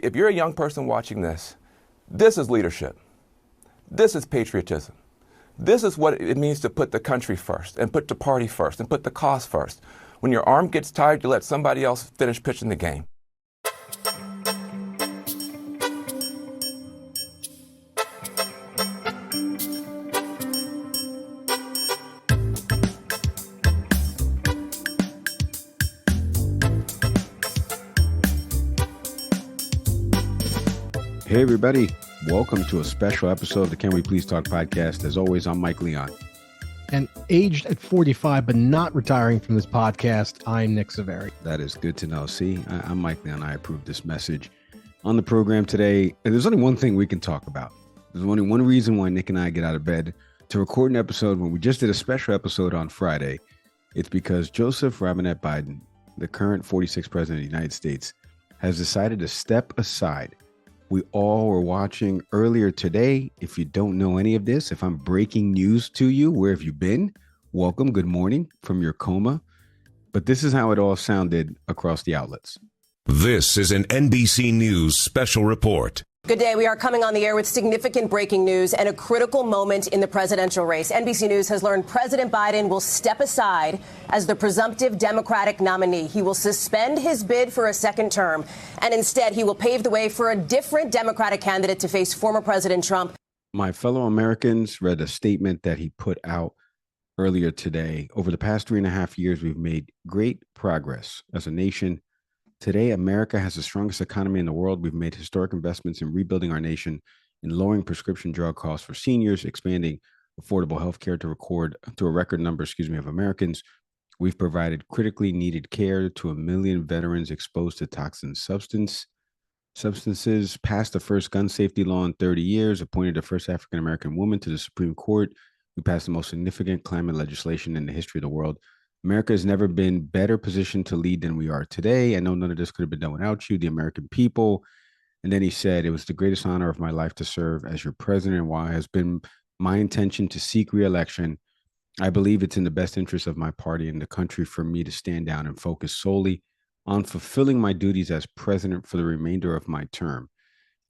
if you're a young person watching this is leadership. This is patriotism. This is what it means to put the country first and put the party first and put the cause first. When your arm gets tired, you let somebody else finish pitching the game. Hey, everybody. Welcome to a special episode of the Can We Please Talk podcast. As always, I'm Mike Leon. And aged at 45, but not retiring from this podcast, I'm Nick Saveri. That is good to know. See, I'm Mike Leon. I approve this message. On the program today, and there's only one thing we can talk about. There's only one reason why Nick and I get out of bed to record an episode when we just did a special episode on Friday. It's because Joseph Robinette Biden, the current 46th president of the United States, has decided to step aside. We all were watching earlier today. If you don't know any of this, if I'm breaking news to you, where have you been? Welcome, good morning from your coma. But this is how it all sounded across the outlets. This is an NBC News special report. Good day. We are coming on the air with significant breaking news and a critical moment in the presidential race. NBC News has learned President Biden will step aside as the presumptive Democratic nominee. He will suspend his bid for a second term, and instead he will pave the way for a different Democratic candidate to face former President Trump. My fellow Americans read a statement that he put out earlier today. Over the past 3.5 years, we've made great progress as a nation. Today, America has the strongest economy in the world. We've made historic investments in rebuilding our nation, in lowering prescription drug costs for seniors, expanding affordable health care to a record number, of Americans. We've provided critically needed care to 1 million veterans exposed to toxin substances, passed the first gun safety law in 30 years, appointed the first African-American woman to the Supreme Court. We passed the most significant climate legislation in the history of the world. America has never been better positioned to lead than we are today. I know none of this could have been done without you, the American people. And then he said, it was the greatest honor of my life to serve as your president. And while it has been my intention to seek reelection, I believe it's in the best interest of my party and the country for me to stand down and focus solely on fulfilling my duties as president for the remainder of my term.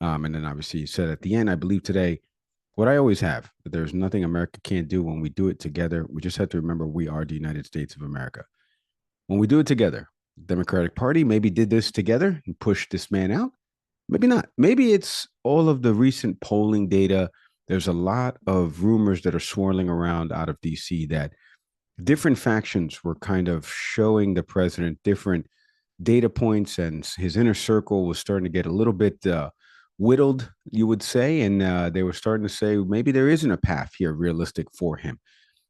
And then obviously he said at the end, I believe today, what I always have, that there's nothing America can't do when we do it together. We just have to remember we are the United States of America. When we do it together, the Democratic Party maybe did this together and pushed this man out. Maybe not. Maybe it's all of the recent polling data. There's a lot of rumors that are swirling around out of DC that different factions were kind of showing the president different data points, and his inner circle was starting to get a little bit whittled, you would say, and they were starting to say maybe there isn't a path here realistic for him.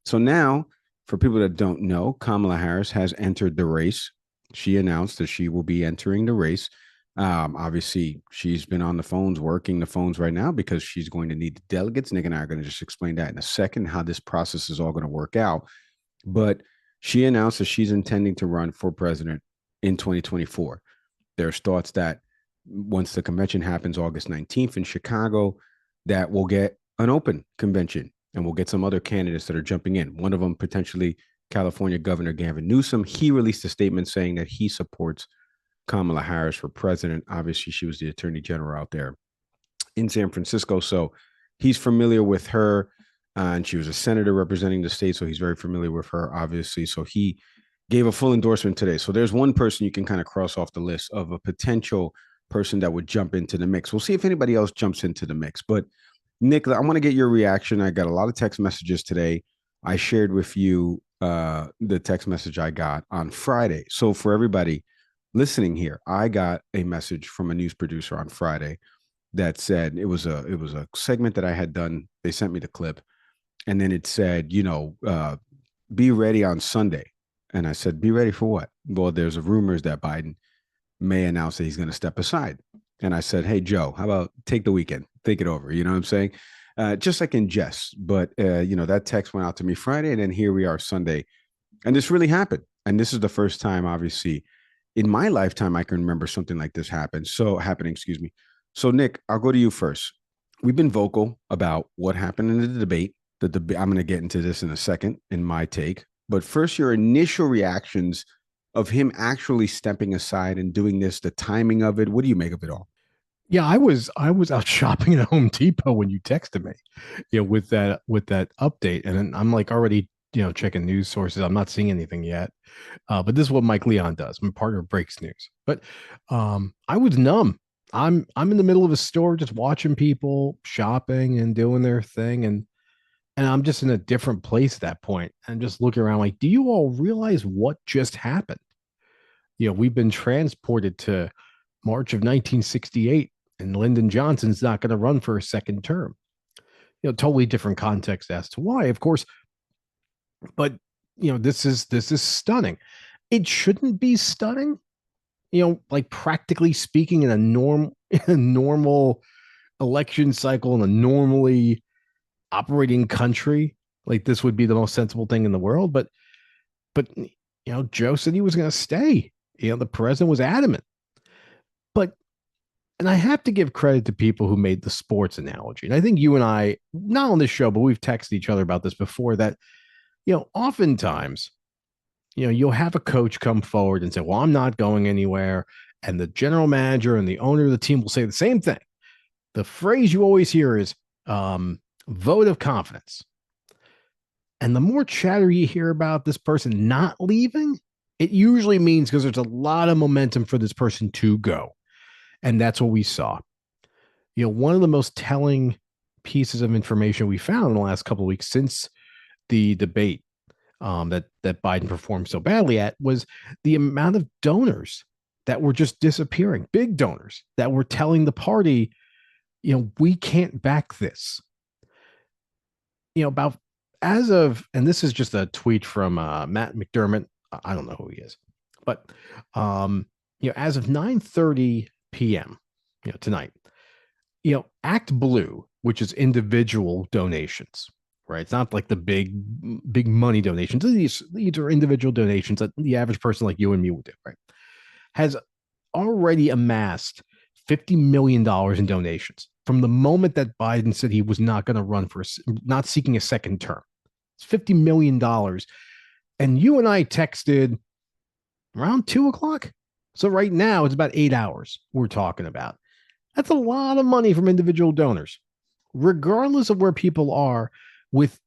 So now, for people that don't know, Kamala Harris has entered the race. She announced that she will be entering the race. Obviously, she's been on the phones, working the phones right now because she's going to need the delegates. Nick and I are going to just explain that in a second, how this process is all going to work out. But she announced that she's intending to run for president in 2024. There's thoughts that once the convention happens August 19th in Chicago, that we'll get an open convention and we'll get some other candidates that are jumping in. One of them, potentially California Governor Gavin Newsom. He released a statement saying that he supports Kamala Harris for president. Obviously, she was the attorney general out there in San Francisco. So he's familiar with her, and she was a senator representing the state. So he's very familiar with her, obviously. So he gave a full endorsement today. So there's one person you can kind of cross off the list of a potential person that would jump into the mix. We'll see if anybody else jumps into the mix. But Nick, I want to get your reaction. I got a lot of text messages today. I shared with you the text message I got on Friday. So for everybody listening here, I got a message from a news producer on Friday that said it was a segment that I had done. They sent me the clip, and then it said, be ready on Sunday. And I said, be ready for what? Well, there's rumors that Biden may announce that he's going to step aside. And I said, hey, Joe, how about take the weekend? Think it over. You know what I'm saying? Just like in jest. But, that text went out to me Friday, and then here we are Sunday. And this really happened. And this is the first time, obviously, in my lifetime, I can remember something like this happening. So, Nick, I'll go to you first. We've been vocal about what happened in the debate. I'm going to get into this in a second in my take. But first, your initial reactions of him actually stepping aside and doing this, the timing of it. What do you make of it all? Yeah, I was out shopping at Home Depot when you texted me, with that update, and then I'm like already checking news sources. I'm not seeing anything yet, but this is what Mike Leon does. My partner breaks news, but I was numb. I'm in the middle of a store just watching people shopping and doing their thing, and I'm just in a different place at that point. I'm just looking around like, do you all realize what just happened? We've been transported to March of 1968, and Lyndon Johnson's not going to run for a second term. Totally different context as to why, of course, but this is stunning. It shouldn't be stunning, like practically speaking, in a in a normal election cycle in a normally operating country, like this would be the most sensible thing in the world. But Joe said he was going to stay. The president was adamant. But and I have to give credit to people who made the sports analogy. And I think you and I, not on this show, but we've texted each other about this before, that, oftentimes, you'll have a coach come forward and say, well, I'm not going anywhere. And the general manager and the owner of the team will say the same thing. The phrase you always hear is vote of confidence. And the more chatter you hear about this person not leaving, it usually means because there's a lot of momentum for this person to go. And that's what we saw. One of the most telling pieces of information we found in the last couple of weeks since the debate that Biden performed so badly at was the amount of donors that were just disappearing, big donors that were telling the party, we can't back this. About as of, and this is just a tweet from Matt McDermott. I don't know who he is, but as of 9:30 p.m. Tonight, Act Blue, which is individual donations, right? It's not like the big money donations. These are individual donations that the average person like you and me would do, right? Has already amassed $50 million in donations from the moment that Biden said he was not going to run not seeking a second term. It's $50 million. And you and I texted around 2:00. So right now it's about 8 hours we're talking about. That's a lot of money from individual donors, regardless of where people are with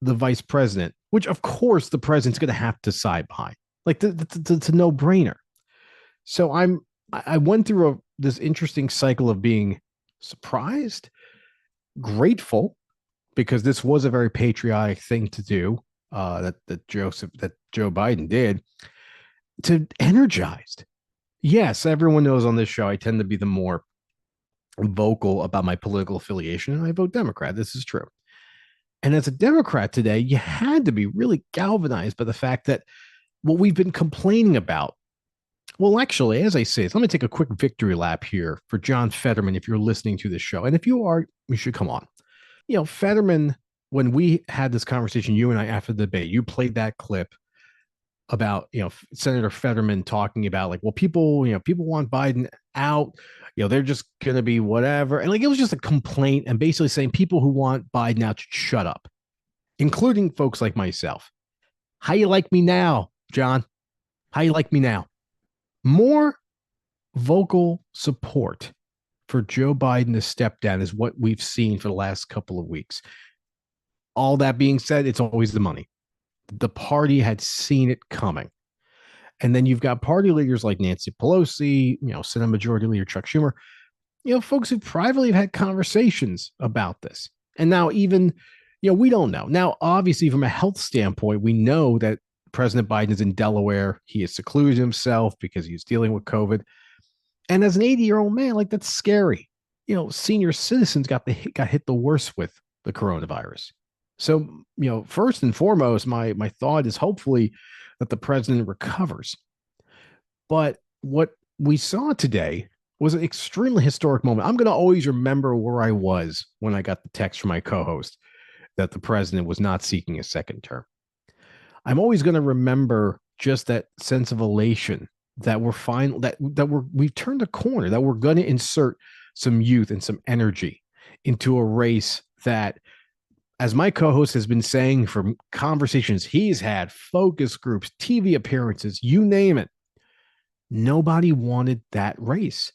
the vice president, which of course the president's going to have to side behind. Like it's a no-brainer. So I went through this interesting cycle of being surprised, grateful, because this was a very patriotic thing to do, that Joe Biden did, to energized. Yes, everyone knows on this show I tend to be the more vocal about my political affiliation, and I vote Democrat. This is true. And as a Democrat today, you had to be really galvanized by the fact that what we've been complaining about. Well, actually, as I say, let me take a quick victory lap here for John Fetterman if you're listening to this show. And if you are, you should come on. Fetterman, when we had this conversation, you and I, after the debate, you played that clip about, Senator Fetterman talking about like, well, people want Biden out, they're just going to be whatever. And like, it was just a complaint and basically saying people who want Biden out should shut up, including folks like myself. How you like me now, John? How you like me now? More vocal support for Joe Biden to step down is what we've seen for the last couple of weeks. All that being said, it's always the money. The party had seen it coming. And then you've got party leaders like Nancy Pelosi, Senate Majority Leader Chuck Schumer, folks who privately have had conversations about this. And now even, we don't know. Now, obviously, from a health standpoint, we know that President Biden is in Delaware. He has secluded himself because he's dealing with COVID. And as an 80-year-old man, like, that's scary. Senior citizens got hit the worst with the coronavirus. So, first and foremost, my thought is hopefully that the president recovers. But what we saw today was an extremely historic moment. I'm going to always remember where I was when I got the text from my co-host that the president was not seeking a second term. I'm always going to remember just that sense of elation that we've turned a corner, that we're going to insert some youth and some energy into a race that, as my co-host has been saying from conversations he's had, focus groups, TV appearances, you name it, nobody wanted that race.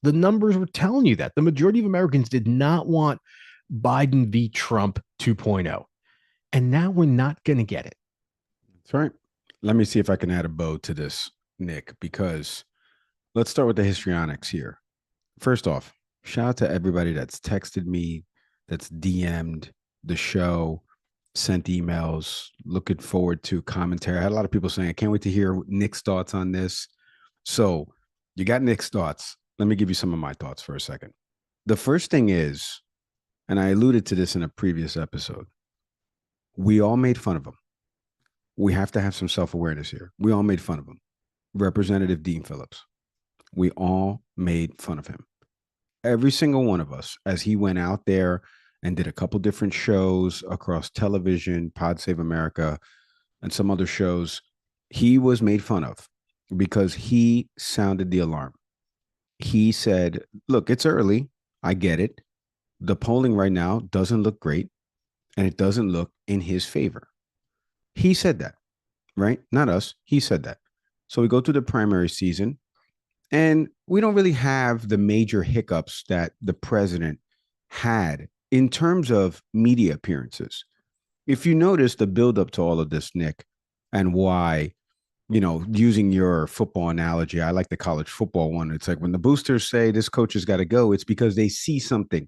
The numbers were telling you that. The majority of Americans did not want Biden v. Trump 2.0. And now we're not going to get it. That's right. Let me see if I can add a bow to this, Nick, because let's start with the histrionics here. First off, shout out to everybody that's texted me, that's DM'd the show, sent emails, looking forward to commentary. I had a lot of people saying, I can't wait to hear Nick's thoughts on this. So you got Nick's thoughts. Let me give you some of my thoughts for a second. The first thing is, and I alluded to this in a previous episode, we all made fun of him. We have to have some self-awareness here. We all made fun of him. Representative Dean Phillips. We all made fun of him. Every single one of us, as he went out there and did a couple different shows across television, Pod Save America, and some other shows, he was made fun of because he sounded the alarm. He said, look, it's early. I get it. The polling right now doesn't look great, and it doesn't look in his favor. He said that, right? Not us. He said that. So we go through the primary season, and we don't really have the major hiccups that the president had in terms of media appearances. If you notice the buildup to all of this, Nick, and why, using your football analogy, I like the college football one. It's like when the boosters say this coach has got to go, it's because they see something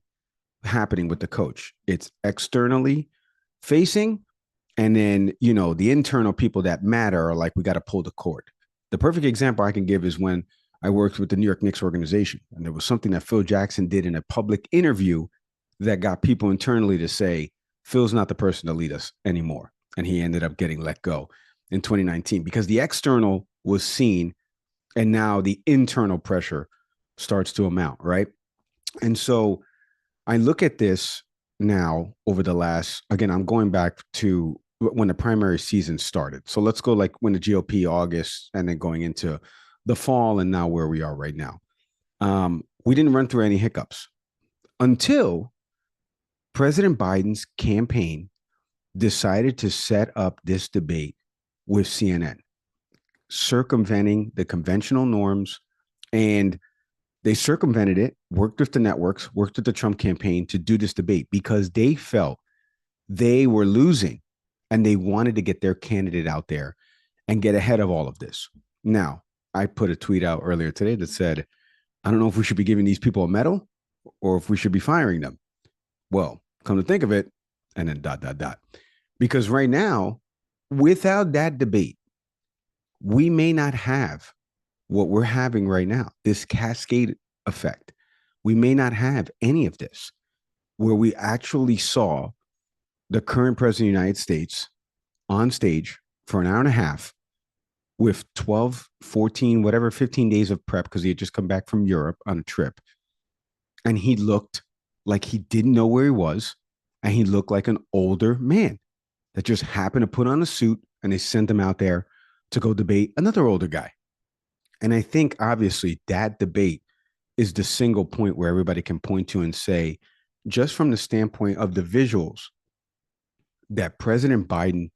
happening with the coach. It's externally facing. And then, the internal people that matter are like, we got to pull the cord. The perfect example I can give is when I worked with the New York Knicks organization, and there was something that Phil Jackson did in a public interview that got people internally to say, Phil's not the person to lead us anymore. And he ended up getting let go in 2019 because the external was seen, and now the internal pressure starts to amount, right? And so I look at this now over the last, again, I'm going back to when the primary season started. So let's go like when the GOP August and then going into the fall and now where we are right now. We didn't run through any hiccups until President Biden's campaign decided to set up this debate with CNN, circumventing the conventional norms. And they circumvented it, worked with the networks, worked with the Trump campaign to do this debate because they felt they were losing and they wanted to get their candidate out there and get ahead of all of this. Now, I put a tweet out earlier today that said, I don't know if we should be giving these people a medal or if we should be firing them. Well, come to think of it, and then ... Because right now, without that debate, we may not have what we're having right now, this cascade effect. We may not have any of this, where we actually saw the current president of the United States on stage for an hour and a half with 12, 14, whatever, 15 days of prep because he had just come back from Europe on a trip. And he looked like he didn't know where he was. And he looked like an older man that just happened to put on a suit and they sent him out there to go debate another older guy. And I think obviously that debate is the single point where everybody can point to and say, just from the standpoint of the visuals, that President Biden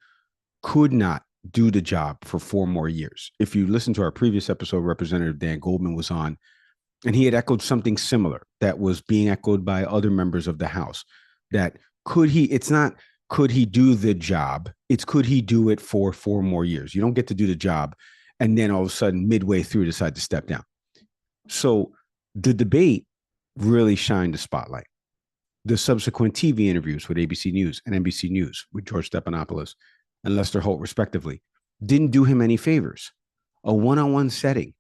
could not do the job for 4 more years. If you listen to our previous episode, Representative Dan Goldman was on, and he had echoed something similar that was being echoed by other members of the House, that it's not could he do the job, it's could he do it for 4 more years. You don't get to do the job and then all of a sudden midway through decide to step down. So the debate really shined the spotlight. The subsequent TV interviews with ABC News and NBC News with George Stephanopoulos and Lester Holt, respectively, didn't do him any favors. A one-on-one setting,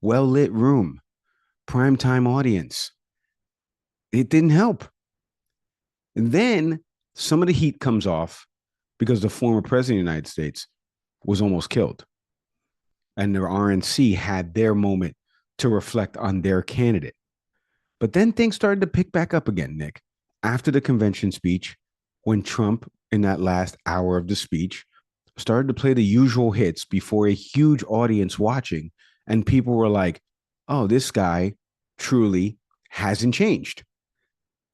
well-lit room, primetime audience. It didn't help. And then some of the heat comes off because the former president of the United States was almost killed. And the RNC had their moment to reflect on their candidate. But then things started to pick back up again, Nick. After the convention speech, when Trump, in that last hour of the speech, started to play the usual hits before a huge audience watching, and people were like, oh, this guy truly hasn't changed.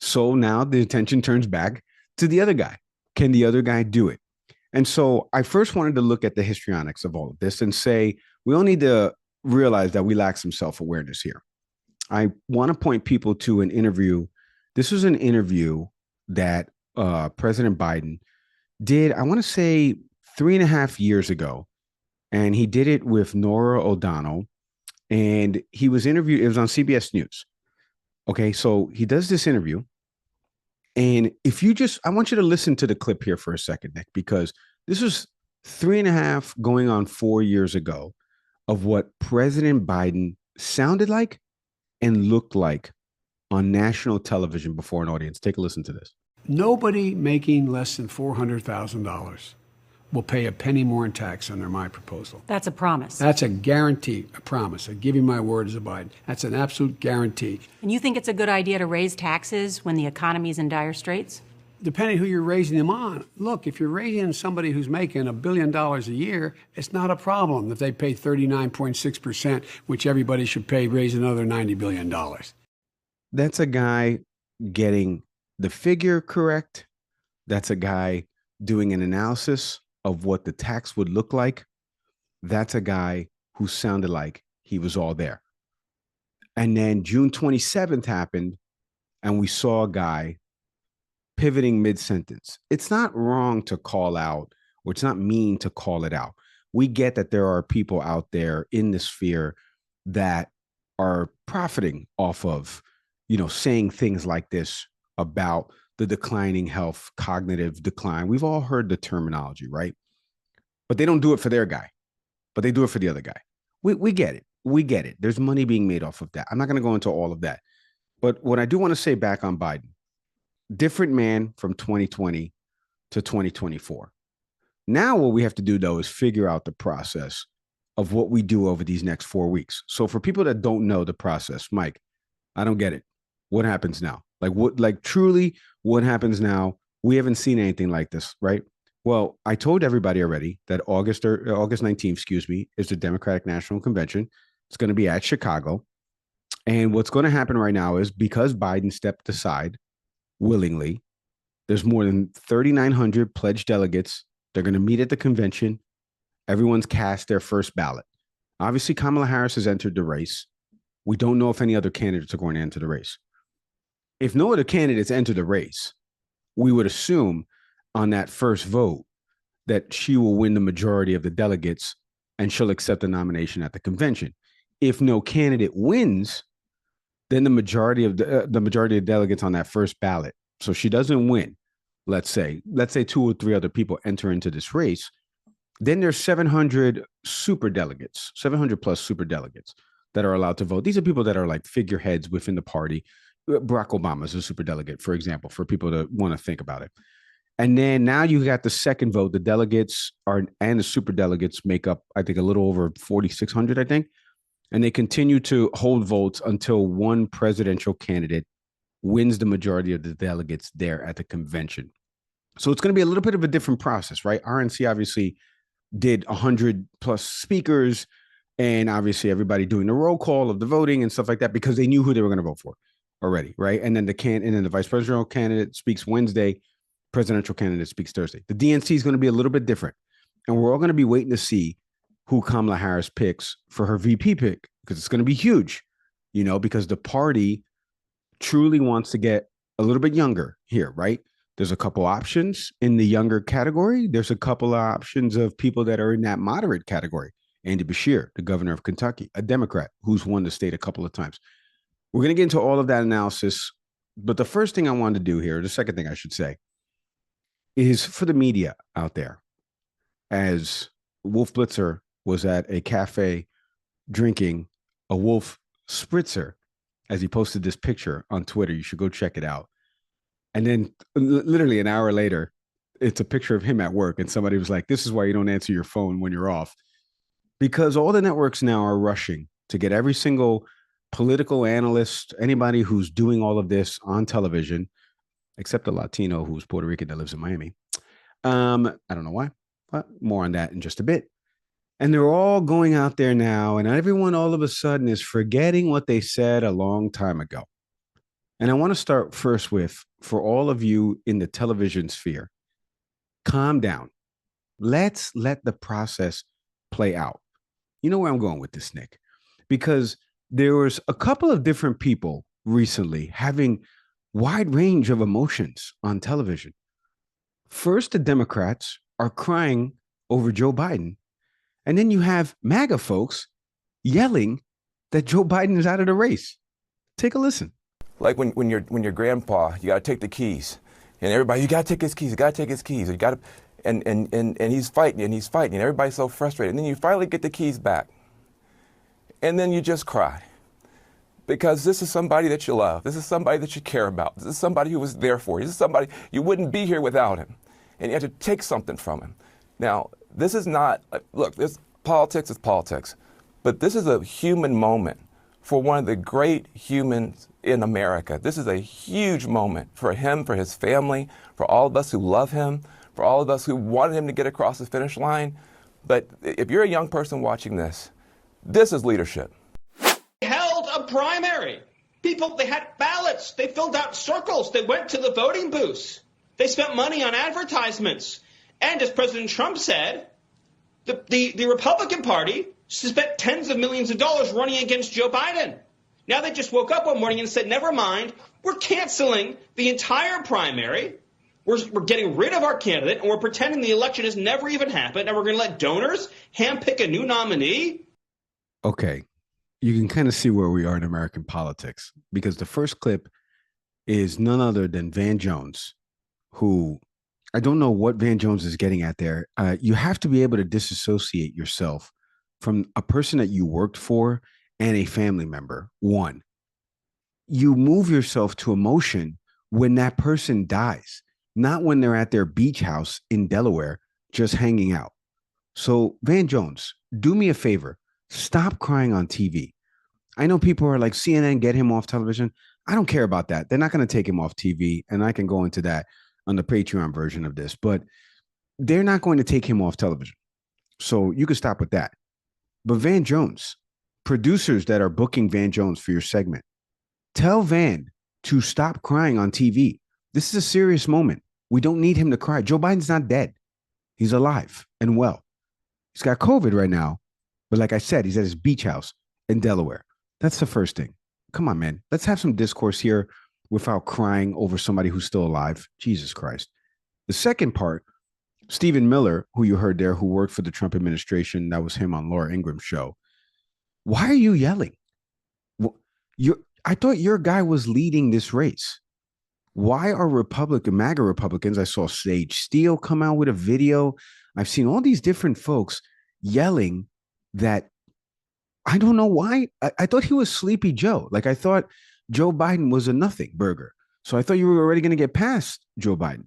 So now the attention turns back to the other guy. Can the other guy do it? And so I first wanted to look at the histrionics of all of this and say, we all need to realize that we lack some self-awareness here. I want to point people to an interview. This was an interview that President Biden did, I want to say 3.5 years ago. And he did it with Nora O'Donnell. And he was interviewed, it was on CBS News. Okay, so he does this interview. And if you just, I want you to listen to the clip here for a second, Nick, because this was 3.5 going on 4 years ago of what President Biden sounded like and looked like on national television before an audience. Take a listen to this. Nobody making less than $400,000 will pay a penny more in tax under my proposal. That's a promise. That's a guarantee, a promise. I give you my word as a Biden. That's an absolute guarantee. And you think it's a good idea to raise taxes when the economy's in dire straits? Depending who you're raising them on. Look, if you're raising somebody who's making $1 billion a year, it's not a problem if they pay 39.6%, which everybody should pay, raise another $90 billion. That's a guy getting the figure correct. That's a guy doing an analysis of what the tax would look like. That's a guy who sounded like he was all there. And then June 27th happened, and we saw a guy pivoting mid-sentence. It's not wrong to call out, or it's not mean to call it out. We get that there are people out there in the sphere that are profiting off of, saying things like this about the declining health, cognitive decline. We've all heard the terminology, right? But they don't do it for their guy, but they do it for the other guy. We get it. We get it. There's money being made off of that. I'm not going to go into all of that. But what I do want to say back on Biden, different man from 2020 to 2024. Now what we have to do, though, is figure out the process of what we do over these next 4 weeks. So for people that don't know the process, Mike, I don't get it. What happens now? Truly, what happens now? We haven't seen anything like this, right? Well, I told everybody already that August 19th, is the Democratic National Convention. It's going to be at Chicago. And what's going to happen right now is because Biden stepped aside willingly, there's more than 3,900 pledged delegates. They're going to meet at the convention. Everyone's cast their first ballot. Obviously, Kamala Harris has entered the race. We don't know if any other candidates are going to enter the race. If no other candidates enter the race, we would assume on that first vote that she will win the majority of the delegates and she'll accept the nomination at the convention. If no candidate wins, then the majority of delegates on that first ballot. So she doesn't win. Let's say 2 or 3 other people enter into this race. Then there's 700 super delegates, 700 plus super delegates that are allowed to vote. These are people that are like figureheads within the party. Barack Obama is a super delegate, for example, for people to want to think about it. And then now you got the second vote. The delegates and the super delegates make up, I think, a little over 4,600, I think. And they continue to hold votes until one presidential candidate wins the majority of the delegates there at the convention. So it's going to be a little bit of a different process, right? RNC obviously did 100 plus speakers, and obviously everybody doing the roll call of the voting and stuff like that because they knew who they were going to vote for already, right? And then the vice presidential candidate speaks Wednesday, presidential candidate speaks Thursday. The DNC is going to be a little bit different, and we're all going to be waiting to see who Kamala Harris picks for her VP pick, because it's going to be huge, because the party truly wants to get a little bit younger here, right? There's a couple options in the younger category. There's a couple of options of people that are in that moderate category. Andy Beshear, the governor of Kentucky, a Democrat who's won the state a couple of times. We're going to get into all of that analysis. But the first thing I wanted to do here, the second thing I should say, is for the media out there. As Wolf Blitzer was at a cafe drinking a Wolf Spritzer, as he posted this picture on Twitter. You should go check it out. And then literally an hour later, it's a picture of him at work. And somebody was like, this is why you don't answer your phone when you're off. Because all the networks now are rushing to get every single political analyst, anybody who's doing all of this on television, except a Latino who's Puerto Rican that lives in Miami. I don't know why, but more on that in just a bit. And they're all going out there now, and everyone all of a sudden is forgetting what they said a long time ago. And I want to start first with, for all of you in the television sphere, calm down. Let's let the process play out. You know where I'm going with this, Nick? Because there was a couple of different people recently having wide range of emotions on television. First, the Democrats are crying over Joe Biden. And then you have MAGA folks yelling that Joe Biden is out of the race. Take a listen. Like when your grandpa, you got to take the keys, and everybody, you got to take his keys, you got to take his keys, you got to, and he's fighting, and everybody's so frustrated. And then you finally get the keys back, and then you just cry. Because this is somebody that you love. This is somebody that you care about. This is somebody who was there for you. This is somebody you wouldn't be here without him. And you have to take something from him. Now, this is not, look, this politics is politics. But this is a human moment for one of the great humans in America. This is a huge moment for him, for his family, for all of us who love him, for all of us who wanted him to get across the finish line. But if you're a young person watching this, this is leadership. Primary. People, they had ballots. They filled out circles. They went to the voting booths. They spent money on advertisements. And as President Trump said, the Republican Party spent tens of millions of dollars running against Joe Biden. Now they just woke up one morning and said, never mind, we're canceling the entire primary. We're getting rid of our candidate, and we're pretending the election has never even happened, and we're going to let donors handpick a new nominee. Okay. You can kind of see where we are in American politics, because the first clip is none other than Van Jones, who I don't know what Van Jones is getting at there. You have to be able to disassociate yourself from a person that you worked for and a family member. One, you move yourself to emotion when that person dies, not when they're at their beach house in Delaware just hanging out. So Van Jones, do me a favor. Stop crying on TV. I know people are like, CNN, get him off television. I don't care about that. They're not going to take him off TV. And I can go into that on the Patreon version of this. But they're not going to take him off television. So you can stop with that. But Van Jones, producers that are booking Van Jones for your segment, tell Van to stop crying on TV. This is a serious moment. We don't need him to cry. Joe Biden's not dead. He's alive and well. He's got COVID right now. But like I said, he's at his beach house in Delaware. That's the first thing. Come on, man. Let's have some discourse here without crying over somebody who's still alive. Jesus Christ. The second part, Stephen Miller, who you heard there, who worked for the Trump administration, that was him on Laura Ingram's show. Why are you yelling? I thought your guy was leading this race. Why are MAGA Republicans, I saw Sage Steele come out with a video. I've seen all these different folks yelling that I don't know why. I thought he was Sleepy Joe. Like I thought Joe Biden was a nothing burger. So I thought you were already going to get past Joe Biden.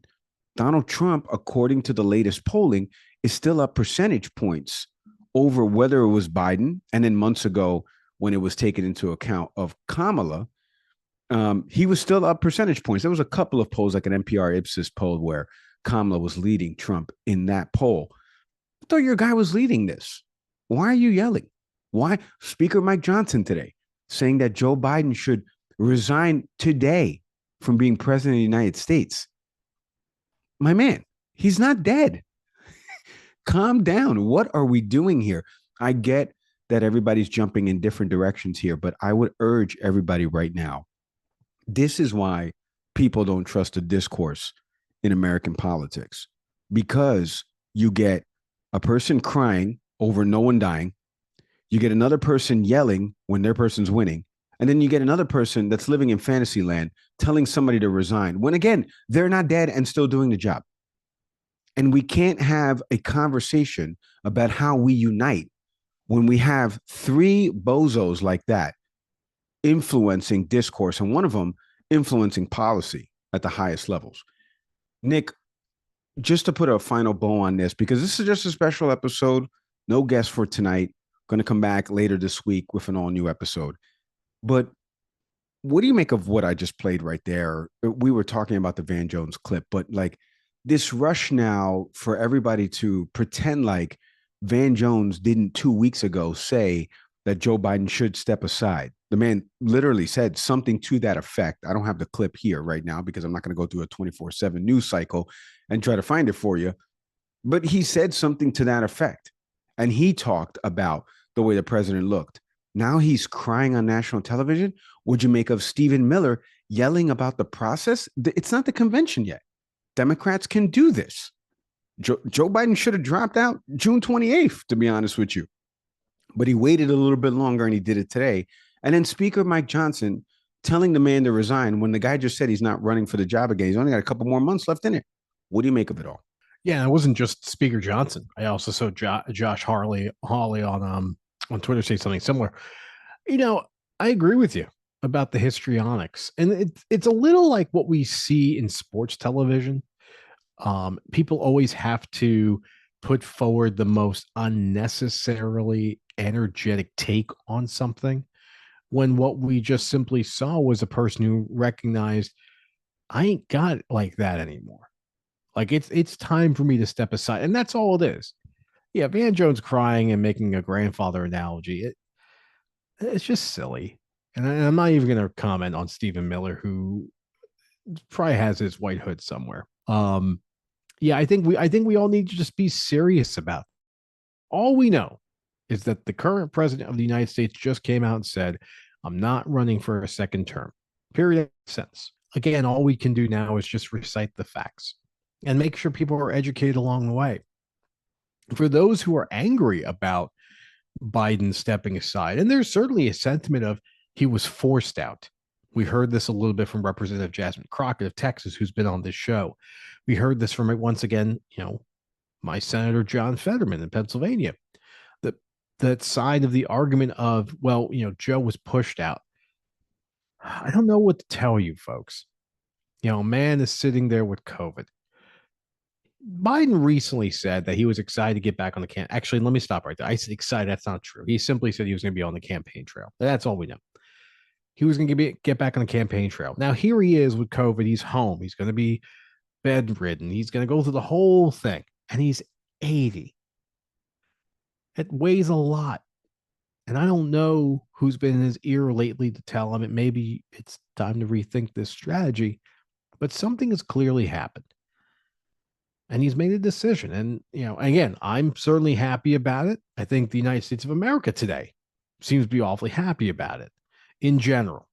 Donald Trump, according to the latest polling, is still up percentage points over whether it was Biden. And then months ago, when it was taken into account of Kamala, he was still up percentage points. There was a couple of polls, like an NPR Ipsos poll, where Kamala was leading Trump in that poll. I thought your guy was leading this. Why are you yelling? Why? Speaker Mike Johnson today saying that Joe Biden should resign today from being president of the United States. My man, he's not dead. Calm down. What are we doing here? I get that everybody's jumping in different directions here, but I would urge everybody right now. This is why people don't trust the discourse in American politics, because you get a person crying over no one dying. You get another person yelling when their person's winning. And then you get another person that's living in fantasy land telling somebody to resign when, again, they're not dead and still doing the job. And we can't have a conversation about how we unite when we have three bozos like that influencing discourse, and one of them influencing policy at the highest levels. Nick, just to put a final bow on this, because this is just a special episode, no guest for tonight. Going to come back later this week with an all-new episode. But what do you make of what I just played right there? We were talking about the Van Jones clip, but like this rush now for everybody to pretend like Van Jones didn't 2 weeks ago say that Joe Biden should step aside. The man literally said something to that effect. I don't have the clip here right now because I'm not going to go through a 24/7 news cycle and try to find it for you. But he said something to that effect. And he talked about the way the president looked. Now he's crying on national television. What'd you make of Stephen Miller yelling about the process? It's not the convention yet. Democrats can do this. Joe Biden should have dropped out June 28th, to be honest with you. But he waited a little bit longer and he did it today. And then Speaker Mike Johnson telling the man to resign when the guy just said he's not running for the job again. He's only got a couple more months left in it. What do you make of it all? Yeah, it wasn't just Speaker Johnson. I also saw Josh Hawley on Twitter say something similar. I agree with you about the histrionics, and it's a little like what we see in sports television. People always have to put forward the most unnecessarily energetic take on something, when what we just simply saw was a person who recognized, I ain't got it like that anymore. Like it's time for me to step aside. And that's all it is. Yeah, Van Jones crying and making a grandfather analogy. It's just silly. And I'm not even going to comment on Stephen Miller, who probably has his white hood somewhere. Yeah, I think we all need to just be serious about it. All we know is that the current president of the United States just came out and said, I'm not running for a second term. Period. Sense. Again, all we can do now is just recite the facts and make sure people are educated along the way. For those who are angry about Biden stepping aside, and there's certainly a sentiment of he was forced out. We heard this a little bit from Representative Jasmine Crockett of Texas, who's been on this show. We heard this from, once again, my Senator John Fetterman in Pennsylvania. That side of the argument of, Joe was pushed out. I don't know what to tell you, folks. A man is sitting there with COVID. Biden recently said that he was excited to get back on the campaign. Actually, let me stop right there. I said excited. That's not true. He simply said he was going to be on the campaign trail. That's all we know. He was going to get back on the campaign trail. Now, here he is with COVID. He's home. He's going to be bedridden. He's going to go through the whole thing. And he's 80. It weighs a lot. And I don't know who's been in his ear lately to tell him maybe it's time to rethink this strategy. But something has clearly happened. And he's made a decision. And, again, I'm certainly happy about it. I think the United States of America today seems to be awfully happy about it in general.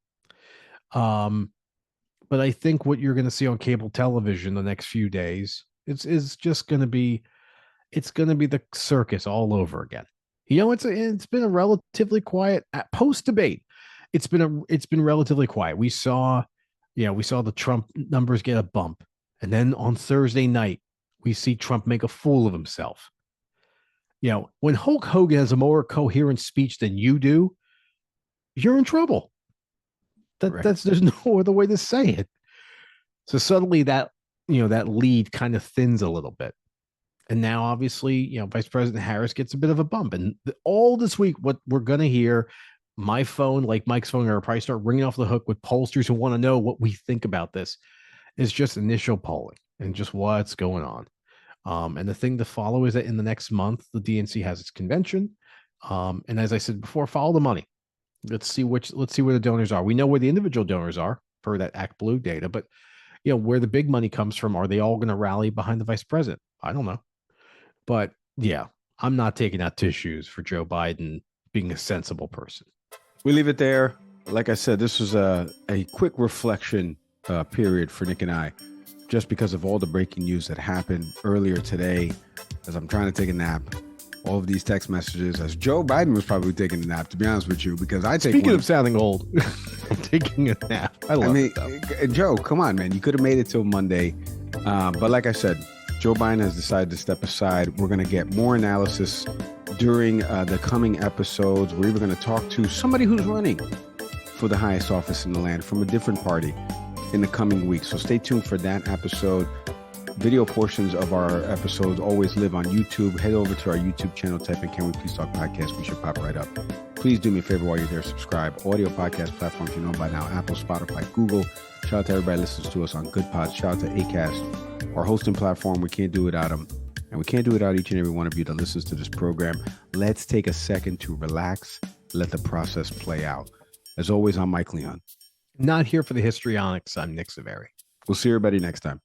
But I think what you're going to see on cable television the next few days is just going to be, it's going to be the circus all over again. It's been a relatively quiet post debate. It's been relatively quiet. We saw the Trump numbers get a bump. And then on Thursday night, we see Trump make a fool of himself. When Hulk Hogan has a more coherent speech than you do, you're in trouble. There's no other way to say it. So suddenly that lead kind of thins a little bit. And now obviously, Vice President Harris gets a bit of a bump. And all this week, what we're going to hear, my phone, like Mike's phone, will probably start ringing off the hook with pollsters who want to know what we think about this, is just initial polling and just what's going on. And the thing to follow is that in the next month, the DNC has its convention. And as I said before, follow the money. Let's see where the donors are. We know where the individual donors are per that Act Blue data, but where the big money comes from, are they all going to rally behind the vice president? I don't know. But yeah, I'm not taking out tissues for Joe Biden being a sensible person. We leave it there. Like I said, this was a quick reflection period for Nick and I, just because of all the breaking news that happened earlier today as I'm trying to take a nap. All of these text messages, as Joe Biden was probably taking a nap, to be honest with you, because Speaking of sounding old, I'm taking a nap. I mean, Joe, come on, man. You could have made it till Monday. But like I said, Joe Biden has decided to step aside. We're going to get more analysis during the coming episodes. We're even going to talk to somebody who's running for the highest office in the land from a different party in the coming weeks. So stay tuned for that episode. Video portions of our episodes always live on YouTube. Head over to our YouTube channel, type in Can We Please Talk Podcast. We should pop right up. Please do me a favor while you're there, subscribe. Audio podcast platforms you know by now, Apple, Spotify, Google. Shout out to everybody who listens to us on Good Pods. Shout out to Acast, our hosting platform. We can't do without them. And we can't do without each and every one of you that listens to this program. Let's take a second to relax. Let the process play out. As always, I'm Mike Leon. Not here for the histrionics. I'm Nick Saveri. We'll see everybody next time.